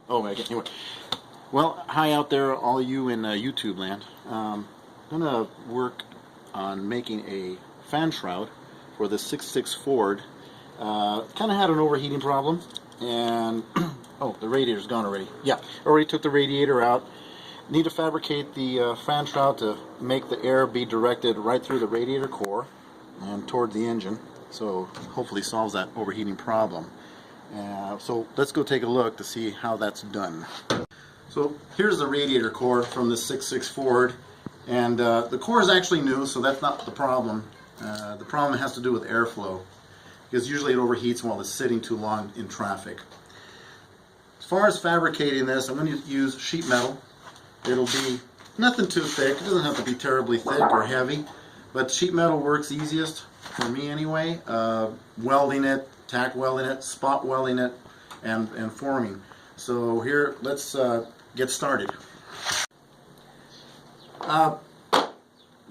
Oh, okay. Anyway. Well, hi out there, all you in YouTube land. I'm gonna work on making a fan shroud for the 6.6 Ford. Kind of had an overheating problem, and oh, the radiator's gone already. Yeah, already took the radiator out. Need to fabricate the fan shroud to make the air be directed right through the radiator core and toward the engine, so hopefully solves that overheating problem. So let's go take a look to see how that's done. So here's the radiator core from the 6.6 Ford, and the core is actually new, so that's not the problem. The problem has to do with airflow, because usually it overheats while it's sitting too long in traffic. As far as fabricating this, I'm going to use sheet metal. It'll be nothing too thick. It doesn't have to be terribly thick or heavy, but sheet metal works easiest for me anyway. Welding it, tack welding it, spot welding it, and forming. So here, let's get started.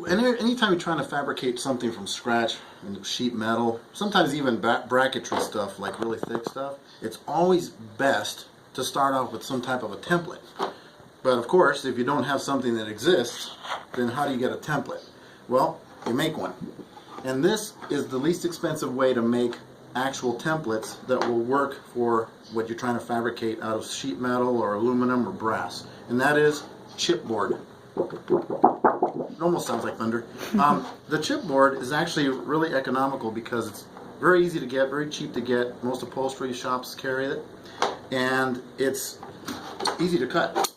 Anytime you're trying to fabricate something from scratch, sheet metal, sometimes even bracketry stuff, like really thick stuff, it's always best to start off with some type of a template. But of course, if you don't have something that exists, then how do you get a template? Well, you make one. And this is the least expensive way to make actual templates that will work for what you're trying to fabricate out of sheet metal or aluminum or brass. And that is chipboard. It almost sounds like thunder. The chipboard is actually really economical because it's very easy to get, very cheap to get. Most upholstery shops carry it. And it's easy to cut.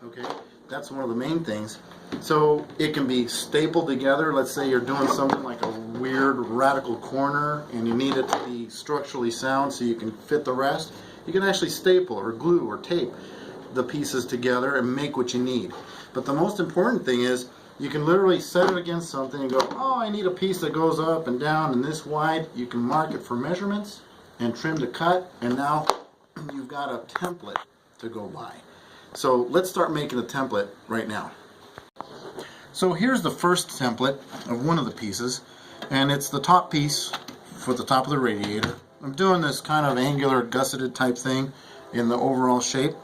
Okay, that's one of the main things. So it can be stapled together. Let's say you're doing something like a weird radical corner and you need it to be structurally sound so you can fit the rest. You can actually staple or glue or tape the pieces together and make what you need. But the most important thing is you can literally set it against something and go, oh, I need a piece that goes up and down and this wide. You can mark it for measurements and trim to cut, and now you've got a template to go by. So let's start making the template right now. So here's the first template of one of the pieces, and it's the top piece for the top of the radiator. I'm doing this kind of angular gusseted type thing in the overall shape,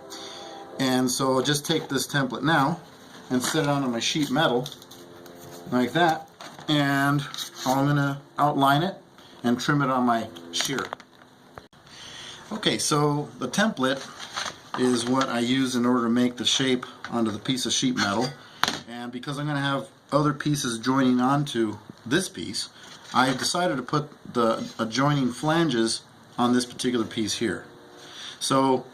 and so I'll just take this template now and set it onto my sheet metal like that, and I'm going to outline it and trim it on my shear. Okay, so the template is what I use in order to make the shape onto the piece of sheet metal. And because I'm going to have other pieces joining onto this piece, I decided to put the adjoining flanges on this particular piece here. So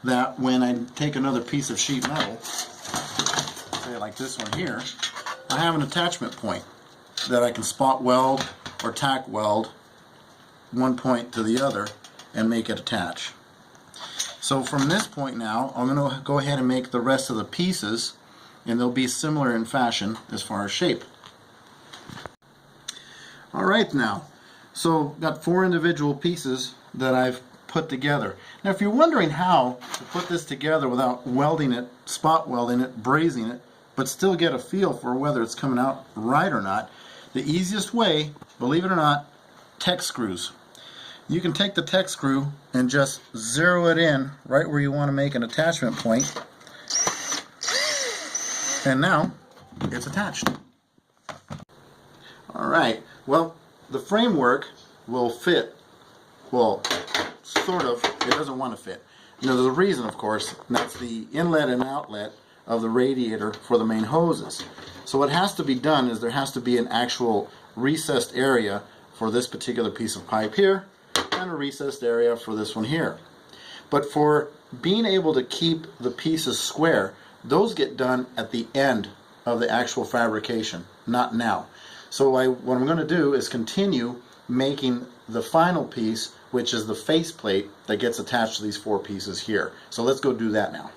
that when I take another piece of sheet metal, say like this one here, I have an attachment point that I can spot weld or tack weld one point to the other and make it attach. So from this point now, I'm going to go ahead and make the rest of the pieces, and they'll be similar in fashion as far as shape. Alright now, so got 4 individual pieces that I've put together. Now if you're wondering how to put this together without welding it, spot welding it, brazing it, but still get a feel for whether it's coming out right or not, the easiest way, believe it or not, Tech screws. You can take the Tech screw and just zero it in right where you want to make an attachment point, and now it's attached. Alright, well, the framework will fit, well, sort of. It doesn't want to fit. You know, there's a reason, of course, and that's the inlet and outlet of the radiator for the main hoses. So what has to be done is there has to be an actual recessed area for this particular piece of pipe here, and a recessed area for this one here. But for being able to keep the pieces square, those get done at the end of the actual fabrication, not now. So what I'm going to do is continue making the final piece, which is the faceplate that gets attached to these 4 pieces here. So let's go do that now.